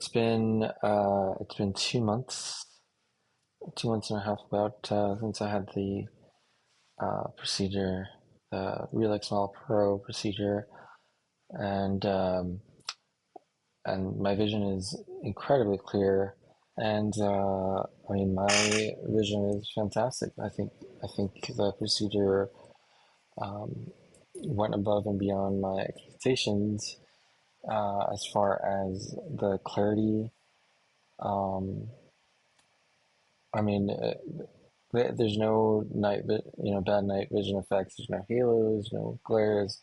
It's been 2 months, 2 months and a half about since I had the procedure, the Relex Pro procedure, and my vision is incredibly clear. And I mean, my vision is fantastic. I think the procedure um, went above and beyond my expectations as far as the clarity. Um, I mean, there's no bad night vision effects. There's no halos, no glares.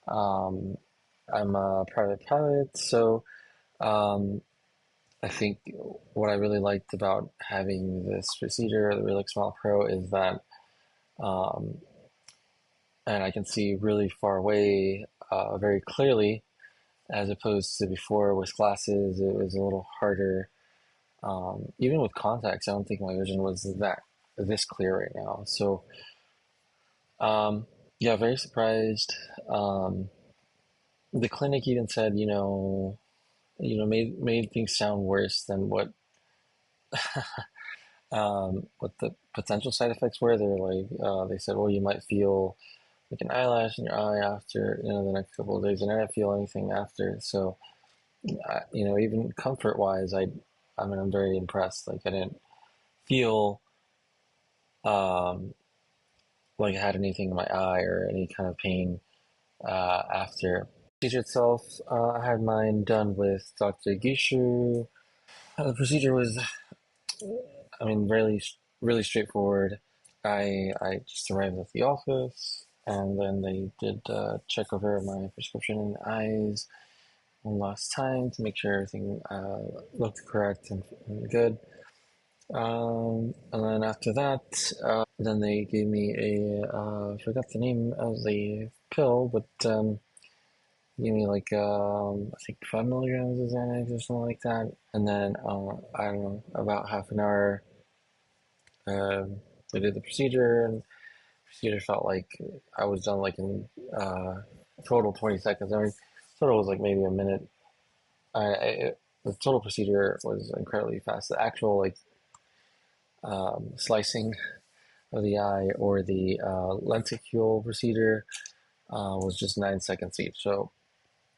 Um, I'm a private pilot, so um, I think what I really liked about having this procedure, the Relix Smile Pro, is that, um, and I can see really far away, very clearly, as opposed to before with glasses. It was a little harder. Even with contacts, I don't think my vision was this clear right now. So Um, yeah, very surprised. Um, the clinic even said, made things sound worse than what the potential side effects were. They were like, they said, well, you might feel like an eyelash in your eye after, the next couple of days, and I didn't feel anything after. So, even comfort wise, I mean, I'm very impressed. Like, I didn't feel, um, like I had anything in my eye or any kind of pain after. Procedure itself, I had mine done with Dr. Gishu. The procedure was, I mean, really straightforward. I just arrived at the office, and then they did check over my prescription and eyes one last time to make sure everything looked correct and good. And then after that, then they gave me I forgot the name of the pill, but give me like I think 5 milligrams of Xanax or something like that, and then I don't know, about half an hour. They did the procedure, and the procedure felt like I was done like in total 20 seconds. I mean, total was like maybe a minute. The total procedure was incredibly fast. The actual like slicing of the eye or the lenticule procedure was just 9 seconds each, so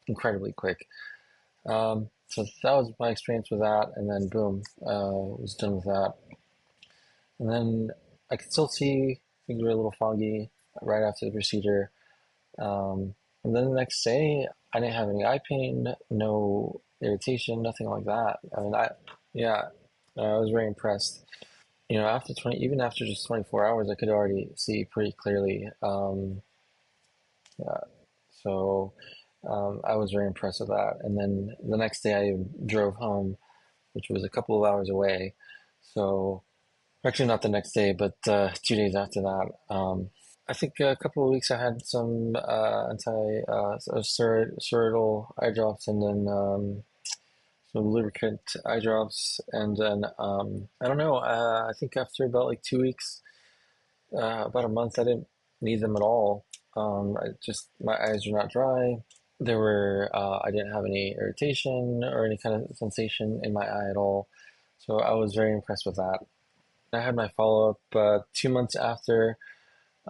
incredibly quick. So that was my experience with that, and then boom, was done with that. And then I could still see things were a little foggy right after the procedure. And then the next day, I didn't have any eye pain, no irritation, nothing like that. I mean, yeah, I was very impressed. After 20, even after just 24 hours, I could already see pretty clearly. Yeah, so I was very impressed with that. And then the next day, I drove home, which was a couple of hours away. So actually, not the next day, but 2 days after that. I think a couple of weeks I had some steroidal eye drops, and then some lubricant eye drops, and then I don't know. I think after about like 2 weeks, about a month, I didn't need them at all. My eyes were not dry. I didn't have any irritation or any kind of sensation in my eye at all. So I was very impressed with that. I had my follow up 2 months after.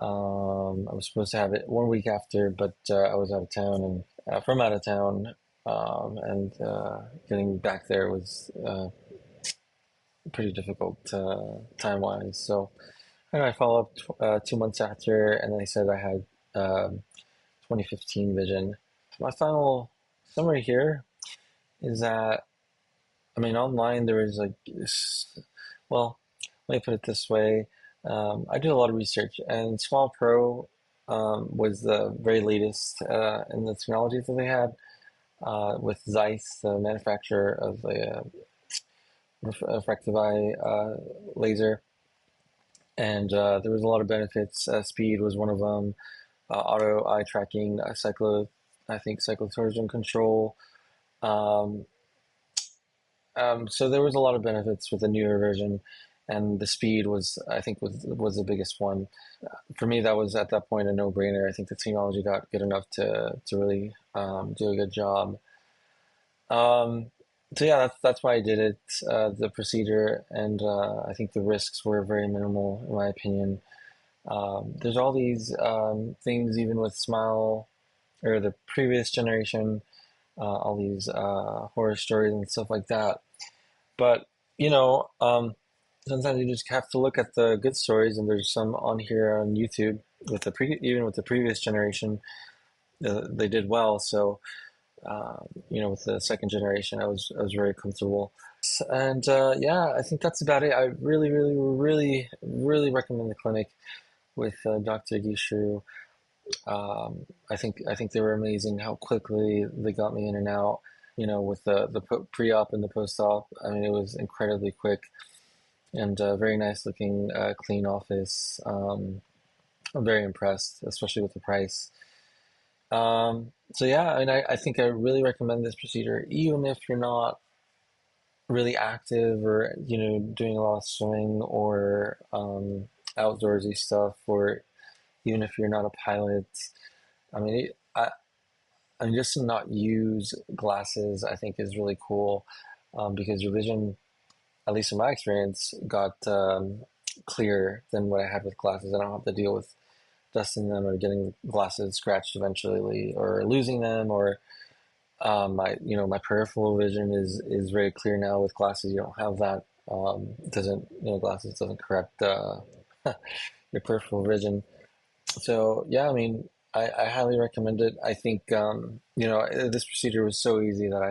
I was supposed to have it 1 week after, but I was out of town and from out of town, and getting back there was pretty difficult time wise. So I follow up 2 months after, and they said I had 2015 vision. My final summary here is that, I mean, online there is like this, well, let me put it this way. I did a lot of research, and Small Pro was the very latest in the technology that they had with Zeiss, the manufacturer of the refractive eye laser. And there was a lot of benefits. Speed was one of them. Auto eye tracking, I think cyclotorsion control. Um, so there was a lot of benefits with the newer version, and the speed I think, was the biggest one. For me, that was at that point a no-brainer. I think the technology got good enough to really do a good job. Um, So yeah, that's why I did it, the procedure, and I think the risks were very minimal in my opinion. There's all these things even with Smile or the previous generation, all these horror stories and stuff like that. But you know, sometimes you just have to look at the good stories, and there's some on here on YouTube with even with the previous generation, they did well. So you know, with the second generation, I was very comfortable. And yeah, I think that's about it. I really, really, really, really recommend the clinic with Dr. Gishu. I think they were amazing. How quickly they got me in and out. You know, with the pre-op and the post-op. I mean, it was incredibly quick and very nice looking, clean office. I'm very impressed, especially with the price. So yeah, and I think I really recommend this procedure, even if you're not really active or doing a lot of swimming or outdoorsy stuff, or even if you're not a pilot. I mean, I mean, just to not use glasses, I think is really cool, because your vision, at least in my experience, got clearer than what I had with glasses. I don't have to deal with dusting them or getting glasses scratched eventually or losing them, or my peripheral vision is very clear now with glasses. You don't have that. It doesn't glasses doesn't correct your peripheral vision. So yeah, I mean, I highly recommend it. I think this procedure was so easy that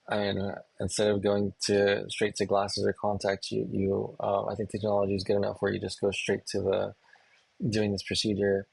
I mean, instead of going to straight to glasses or contacts, I think technology is good enough where you just go straight to the doing this procedure.